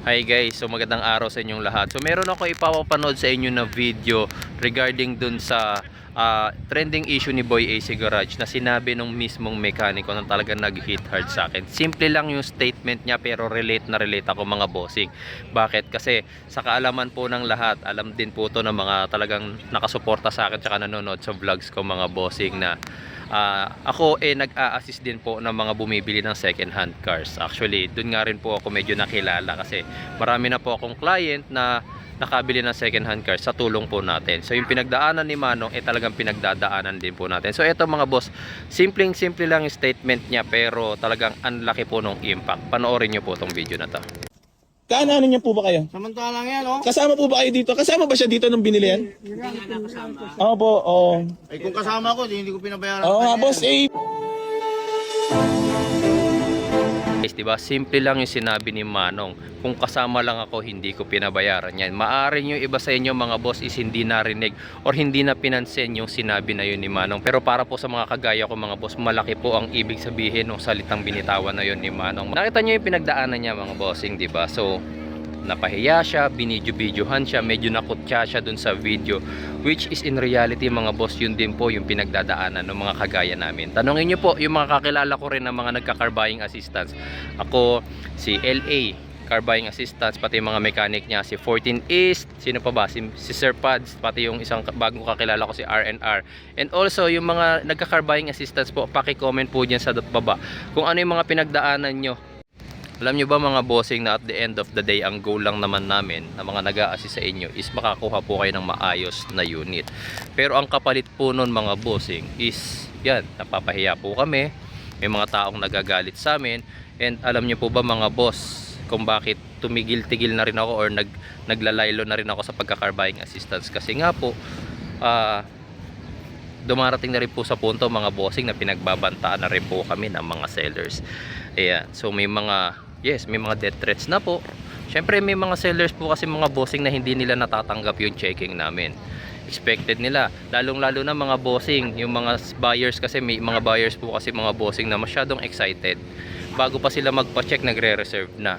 Hi guys, so magandang araw sa inyong lahat. So meron ako ipapapanood sa inyo na video regarding dun sa trending issue ni Boy AC Garage na sinabi nung mismong mekaniko na talagang nag-hit hard sa akin. Simple lang yung statement niya pero relate na relate ako mga bossing. Bakit? Kasi sa kaalaman po ng lahat, alam din po to ng mga talagang nakasuporta sa akin tsaka nanonood sa vlogs ko mga bossing na ako nag-a-assist din po ng mga bumibili ng second hand cars. Actually, dun nga rin po ako medyo nakilala kasi marami na po akong client na nakabili ng second hand cars sa tulong po natin. So yung pinagdaanan ni Manong talagang pinagdadaanan din po natin. So eto mga boss, simple lang yung statement niya pero talagang anlaki po nung impact. Panoorin niyo po tong video na to. Kaano niya po ba kayo? Samantalang yan, oh. Kasama po ba kayo dito? Kasama ba siya dito nung binili yan? Hindi nga nakasama. Oo po, oo. Ay, kung kasama ko, hindi ko pinabayaran. Oo nga boss, Guys, diba? Simple lang yung sinabi ni Manong. Kung kasama lang ako, hindi ko pinabayaran yan. Maaari yung iba sa inyo mga boss is hindi narinig or hindi na pinansin yung sinabi na yun ni Manong. Pero para po sa mga kagaya ko mga boss, malaki po ang ibig sabihin ng salitang binitawan na yun ni Manong. Nakita nyo yung pinagdaanan niya mga bossing, diba? So, napahiya siya, binidyo-bidyohan siya, medyo nakutya siya dun sa video, which is in reality mga boss, yun din po yung pinagdadaanan ng mga kagaya namin. Tanungin nyo po yung mga kakilala ko rin ng mga nagka-car buying assistance. Ako, si LA car buying assistance, pati yung mga mechanic niya, si 14 East, sino pa ba? Si Sir Pads, pati yung isang bagong kakilala ko si R&R. And also yung mga nagka-car buying assistance po, paki-comment po dyan sa baba kung ano yung mga pinagdaanan nyo. Alam nyo ba mga bossing na at the end of the day, ang goal lang naman namin na mga nag-a-assist sa inyo is makakuha po kayo ng maayos na unit. Pero ang kapalit po nun mga bossing is yan, napapahiya po kami, may mga taong nagagalit sa amin. And alam nyo po ba mga boss kung bakit tumigil-tigil na rin ako or naglalaylo na rin ako sa pagka-car buying assistance? Kasi nga po dumarating na rin po sa punto mga bossing na pinagbabantaan na rin po kami ng mga sellers. Ayan, so may mga may mga death threats na po. Syempre may mga sellers po kasi mga bossing na hindi nila natatanggap yung checking namin. Expected nila, lalong-lalo na mga bossing, yung mga buyers kasi may mga buyers po kasi mga bossing na masyadong excited. Bago pa sila magpa-check, nagre-reserve na.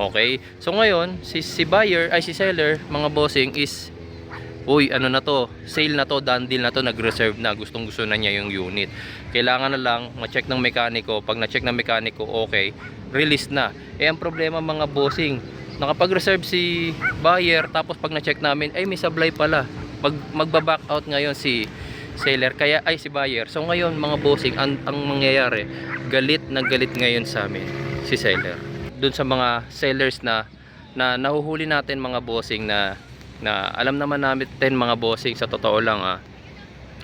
Okay? So ngayon, si seller, mga bossing is uy, ano na to, sale na to, done deal na to, nag-reserve na, gustong gusto na niya yung unit. Kailangan na lang ma-check ng mekaniko. Pag na-check ng mekaniko, okay, release na. Ang problema mga bossing, nakapag-reserve si buyer, tapos pag na-check namin, ay may supply pala. Magba-back out ngayon si seller, si buyer. So ngayon mga bossing, ang mangyayari, galit ngayon sa amin si seller. Doon sa mga sellers na nahuhuli natin mga bossing na alam naman namin mga bossing, sa totoo lang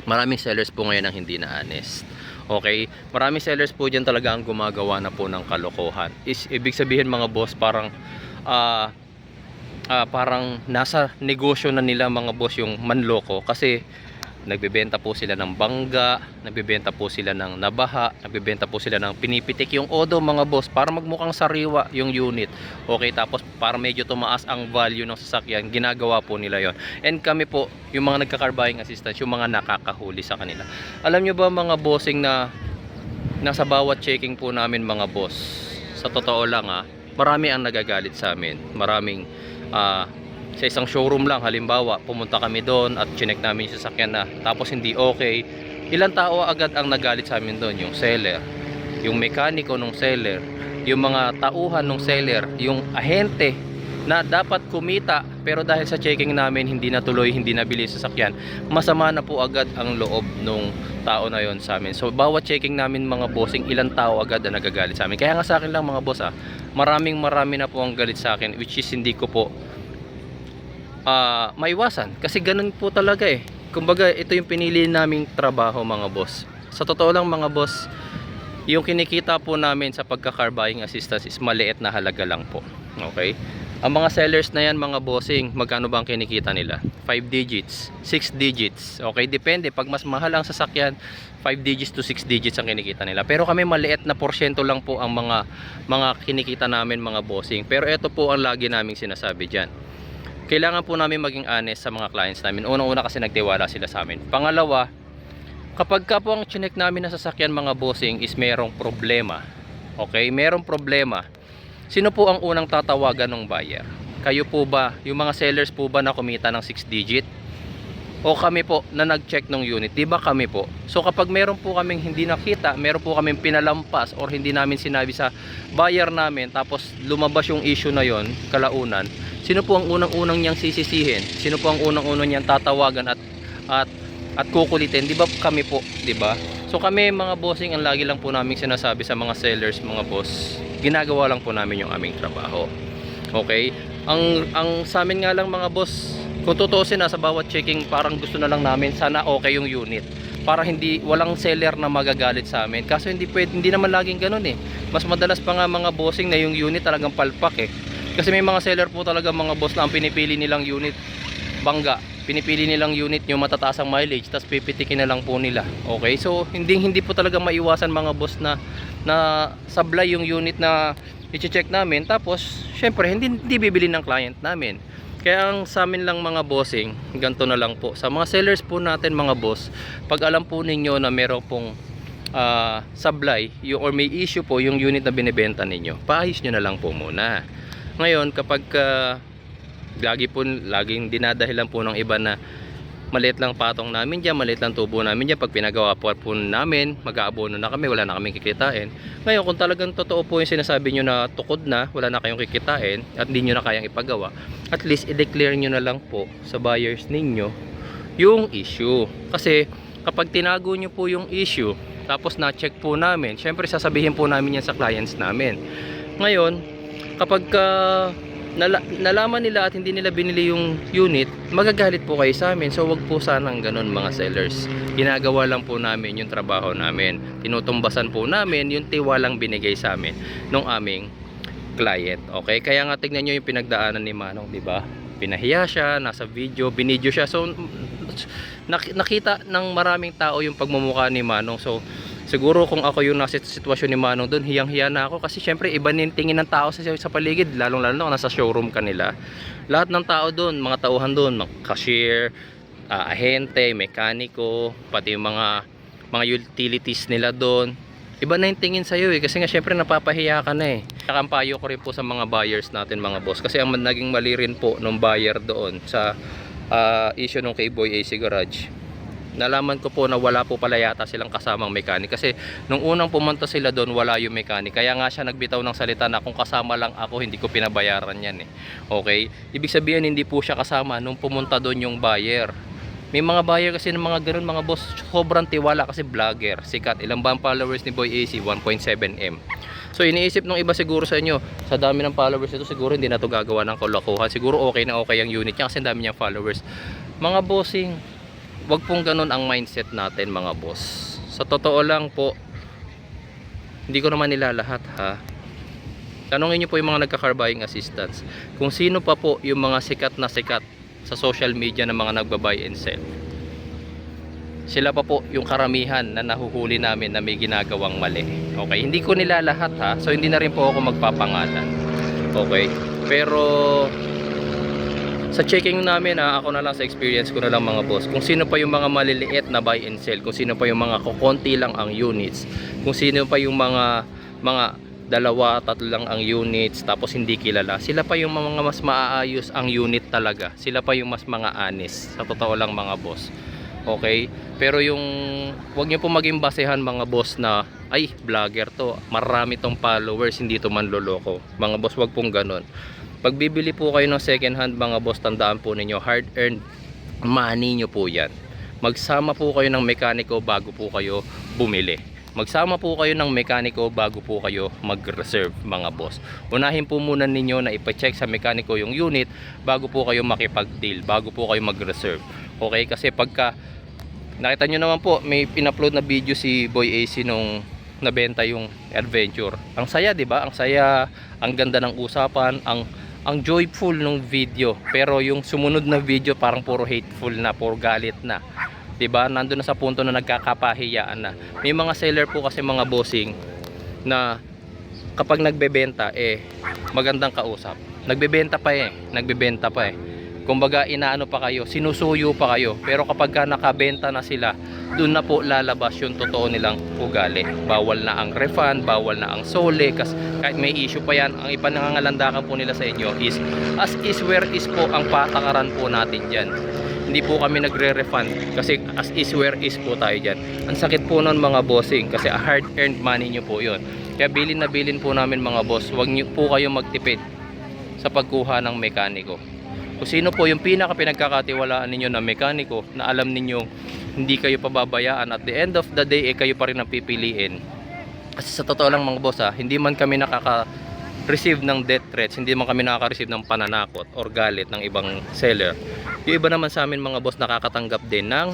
maraming sellers po ngayon ang hindi na honest. Okay, maraming sellers po dyan talaga ang gumagawa na po ng kalokohan. Ibig sabihin mga boss, parang nasa negosyo na nila mga boss yung manloko, kasi nagbebenta po sila ng bangga, nagbebenta po sila ng nabaha, nagbebenta po sila ng pinipitik yung odo mga boss para magmukhang sariwa yung unit. Okay, tapos para medyo tumaas ang value ng sasakyan, ginagawa po nila yon. And kami po, yung mga nagka-car buying assistance, yung mga nakakahuli sa kanila. Alam nyo ba mga bossing na nasa bawat checking po namin mga boss, sa totoo lang marami ang nagagalit sa amin. Maraming sa isang showroom lang, halimbawa pumunta kami doon at chinek namin yung sasakyan na tapos hindi okay, ilang tao agad ang nagalit sa amin doon? Yung seller, yung mekaniko ng seller, yung mga tauhan ng seller, yung ahente na dapat kumita pero dahil sa checking namin hindi natuloy, hindi nabili yung sasakyan, masama na po agad ang loob nung tao na yon sa amin. So bawat checking namin mga bossing, ilang tao agad ang nagagalit sa amin. Kaya nga sa akin lang mga boss, marami na po ang galit sa akin, which is hindi ko po maiwasan, kasi ganun po talaga kumbaga ito yung pinili naming trabaho mga boss. Sa totoo lang mga boss, yung kinikita po namin sa pagka-car buying assistance is maliit na halaga lang po. Okay, ang mga sellers na yan mga bossing, magkano ba ang kinikita nila? 5 digits, 6 digits. Okay, depende, pag mas mahal ang sasakyan, 5 digits to 6 digits ang kinikita nila. Pero kami maliit na porsyento lang po ang mga kinikita namin mga bossing. Pero ito po ang lagi naming sinasabi dyan, kailangan po namin maging honest sa mga clients namin. Unang-una kasi nagtiwala sila sa amin. Pangalawa, kapag ka po ang chinek namin na sasakyan mga bossing is merong problema, okay, merong problema, Sino po ang unang tatawagan ng buyer? Kayo po ba? Yung mga sellers po ba na kumita ng 6 digit? O kami po na nag-check ng unit? Di ba kami po? So kapag meron po kaming hindi nakita, meron po kaming pinalampas or hindi namin sinabi sa buyer namin, tapos lumabas yung issue na yon kalaunan, sino po ang unang-unang niyang sisisihin? Sino po ang unang-unang niyang tatawagan at kukulitin? Di ba kami po? Di ba? So kami mga bossing, ang lagi lang po namin sinasabi sa mga sellers, mga boss, ginagawa lang po namin yung aming trabaho. Okay? Ang sa amin nga lang mga boss, kung tutuusin na sa bawat checking, parang gusto na lang namin sana okay yung unit, para hindi walang seller na magagalit sa amin. Kaso hindi naman laging ganun eh. Mas madalas pa nga mga bossing na yung unit talagang palpak eh. Kasi may mga seller po talaga mga boss na ang pinipili nilang unit bangga. Pinipili nilang unit yung matataas ang mileage, tapos pipitikin na lang po nila. Okay? So hindi po talaga maiwasan mga boss na sablay yung unit na i-check namin, tapos syempre hindi bibili ng client namin. Kaya ang sa amin lang mga bossing, ganito na lang po. Sa mga sellers po natin mga boss, pag alam po ninyo na meron pong sablay or may issue po yung unit na binibenta ninyo, paayos nyo na lang po muna. Ngayon kapag laging dinadahilan po ng iba na maliit lang patong namin dyan, maliit lang tubo namin dyan, pag pinagawa po namin, mag-aabono na kami, wala na kaming kikitain. Ngayon kung talagang totoo po yung sinasabi nyo na tukod na, wala na kayong kikitain at hindi nyo na kayang ipagawa, at least i-declare nyo na lang po sa buyers ninyo yung issue. Kasi kapag tinago nyo po yung issue, tapos na-check po namin, syempre sasabihin po namin yan sa clients namin. Ngayon kapag nalaman nila at hindi nila binili yung unit, magagalit po kayo sa amin. So wag po sanang ganun mga sellers. Ginagawa lang po namin yung trabaho namin. Tinutumbasan po namin yung tiwalang binigay sa amin ng aming client. Okay? Kaya nga tignan nyo yung pinagdaanan ni Manong, di ba? Pinahiya siya, nasa video, binidyo siya. So nakita ng maraming tao yung pagmumukha ni Manong. So siguro kung ako yung nasa sitwasyon ni Manong doon, hiyang-hiya na ako kasi syempre iba din tingin ng tao sa paligid, lalong-lalo na kung nasa showroom kanila. Lahat ng tao doon, mga tauhan doon, mga cashier, ahente, mekaniko, pati yung mga utilities nila doon. Iba na yung tingin sa'yo eh, kasi nga syempre napapahiya ka na eh. Kaya ang payo ko rin po sa mga buyers natin mga boss, kasi ang naging mali rin po ng buyer doon sa issue ng kay Boy AC Garage. Nalaman ko po na wala po pala yata silang kasamang mechanic, kasi nung unang pumunta sila doon wala yung mechanic. Kaya nga siya nagbitaw ng salita na kung kasama lang ako hindi ko pinabayaran yan eh. Okay? Ibig sabihin hindi po siya kasama nung pumunta doon yung buyer. May mga buyer kasi ng mga ganun mga boss, sobrang tiwala kasi vlogger, sikat. Ilang ba ang followers ni Boy AC? 1.7M. So iniisip ng iba siguro sa inyo, sa dami ng followers nito siguro hindi na to gagawa ng kalokohan. Siguro okay na okay ang unit niya kasi dami niyang followers. Mga bossing, wag pong ganun ang mindset natin mga boss. Sa totoo lang po, hindi ko naman nila lahat ha. Tanungin niyo po yung mga nagka-car buying assistance, kung sino pa po yung mga sikat na sikat sa social media ng mga nagba-buy and sell. Sila pa po yung karamihan na nahuhuli namin na may ginagawang mali. Okay, hindi ko nila lahat ha. So hindi na rin po ako magpapangalan. Okay? Pero sa checking namin ako na lang sa experience ko na lang mga boss, kung sino pa yung mga maliliit na buy and sell, kung sino pa yung mga kukonti lang ang units, kung sino pa yung mga 2, 3 lang ang units tapos hindi kilala, sila pa yung mga mas maaayos ang unit talaga. Sila pa yung mas mga honest. Sa totoo lang mga boss. Okay? Pero yung wag niyo po maging basehan mga boss na ay vlogger to, marami tong followers, hindi to manloloko. Mga boss, wag pong ganun. Pag bibili po kayo ng second hand mga boss, tandaan po ninyo, hard earned money nyo po yan. Magsama po kayo ng mekaniko bago po kayo bumili. Magsama po kayo ng mekaniko bago po kayo mag-reserve mga boss. Unahin po muna ninyo na ipa-check sa mekaniko yung unit bago po kayo makipag-deal, bago po kayo mag-reserve. Okay? Kasi pagka nakita nyo naman po, may in-upload na video si Boy AC nung nabenta yung Adventure. Ang saya, 'di ba? Ang saya, ang ganda ng usapan, ang joyful ng video. Pero yung sumunod na video parang puro hateful na, puro galit na. 'Di ba? Nandoon na sa punto na nagkakapahiyaan na. May mga seller po kasi mga bossing na kapag nagbebenta magandang kausap. Nagbebenta pa eh. Kumbaga inaano pa kayo, sinusuyo pa kayo. Pero kapag ka nakabenta na sila, doon na po lalabas yung totoo nilang ugali. Bawal na ang refund, bawal na ang sole, kasi kahit may issue pa yan, ang ipanangalandakan po nila sa inyo is as is where is po ang patakaran po natin dyan. Hindi po kami nagre-refund kasi as is where is po tayo dyan. Ang sakit po nun mga bossing kasi hard earned money nyo po yun. Kaya bilin na bilin po namin mga boss, huwag nyo po kayo magtipid sa pagkuha ng mekaniko. Kung sino po yung pinaka pinagkakatiwalaan ninyo na mekaniko na alam ninyo hindi kayo pababayaan, at the end of the day kayo pa rin ang pipiliin. Kasi sa totoo lang mga boss hindi man kami receive ng death threats, hindi man kami nakaka-receive ng pananakot or galit ng ibang seller. Yung iba naman sa amin mga boss nakakatanggap din ng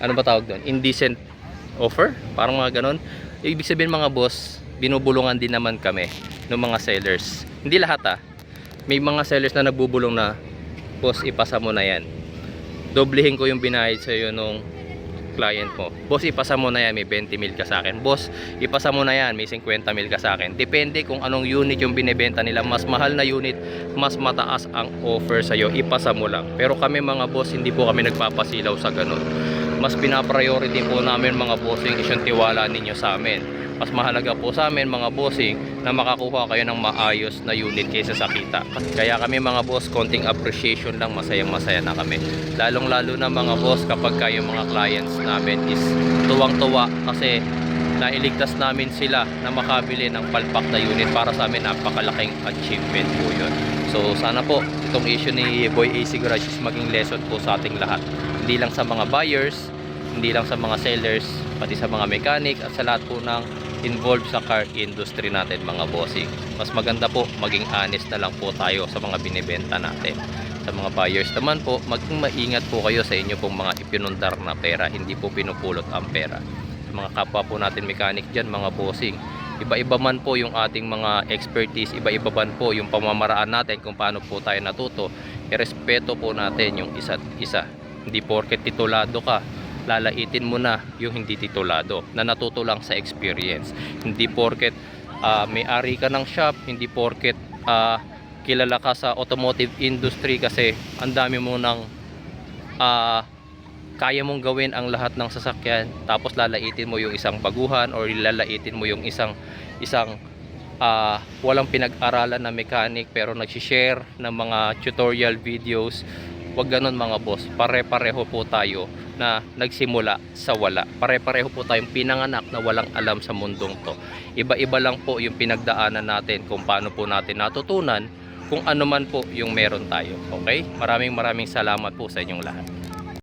ano ba tawag doon? Indecent offer? Parang mga ganon. Ibig sabihin mga boss, binubulungan din naman kami ng mga sellers. Hindi lahat may mga sellers na nagbubulong na, boss ipasa mo na yan. Doblehin ko yung binayad sa iyo nung client mo. Boss ipasa mo na yan, may 20 mil ka sa akin. Boss ipasa mo na yan, may 50 mil ka sa akin. Depende kung anong unit yung binebenta nila. Mas mahal na unit, mas mataas ang offer sa iyo, ipasa mo lang. Pero kami mga boss, hindi po kami nagpapasilaw sa ganun. Mas pinapriority po namin mga bossing is yung tiwala ninyo sa amin. Mas mahalaga po sa amin mga bossing na makakuha kayo ng maayos na unit kaysa sa kita. Kaya kami mga boss, konting appreciation lang, masayang masaya na kami. Lalong lalo na mga boss kapag kayo mga clients namin is tuwang-tuwa kasi nailigtas namin sila na makabili ng palpak na unit. Para sa amin napakalaking achievement po yun. So sana po itong issue ni Boy AC Garage is maging lesson po sa ating lahat. Hindi lang sa mga buyers, hindi lang sa mga sellers, pati sa mga mechanic at sa lahat po ng involved sa car industry natin mga bossing. Mas maganda po maging honest na lang po tayo sa mga binibenta natin. Sa mga buyers naman po, maging maingat po kayo sa inyo pong mga ipinundar na pera, hindi po pinupulot ang pera. Sa mga kapwa po natin mechanic dyan mga bossing, iba-iba man po yung ating mga expertise, iba-iba man po yung pamamaraan natin kung paano po tayo natuto. Irespeto po natin yung isa't isa. Hindi porket titulado ka, lalaitin mo na yung hindi titulado na natuto lang sa experience. Hindi porket may-ari ka ng shop, hindi porket kilala ka sa automotive industry kasi ang dami mo nang kaya mong gawin ang lahat ng sasakyan, tapos lalaitin mo yung isang baguhan or lalaitin mo yung isang walang pinag-aralan na mechanic pero nag-share ng mga tutorial videos. Wag ganun mga boss, pare-pareho po tayo na nagsimula sa wala. Pare-pareho po tayong pinanganak na walang alam sa mundong to. Iba-iba lang po yung pinagdaanan natin kung paano po natin natutunan kung ano man po yung meron tayo. Okay? Maraming salamat po sa inyong lahat.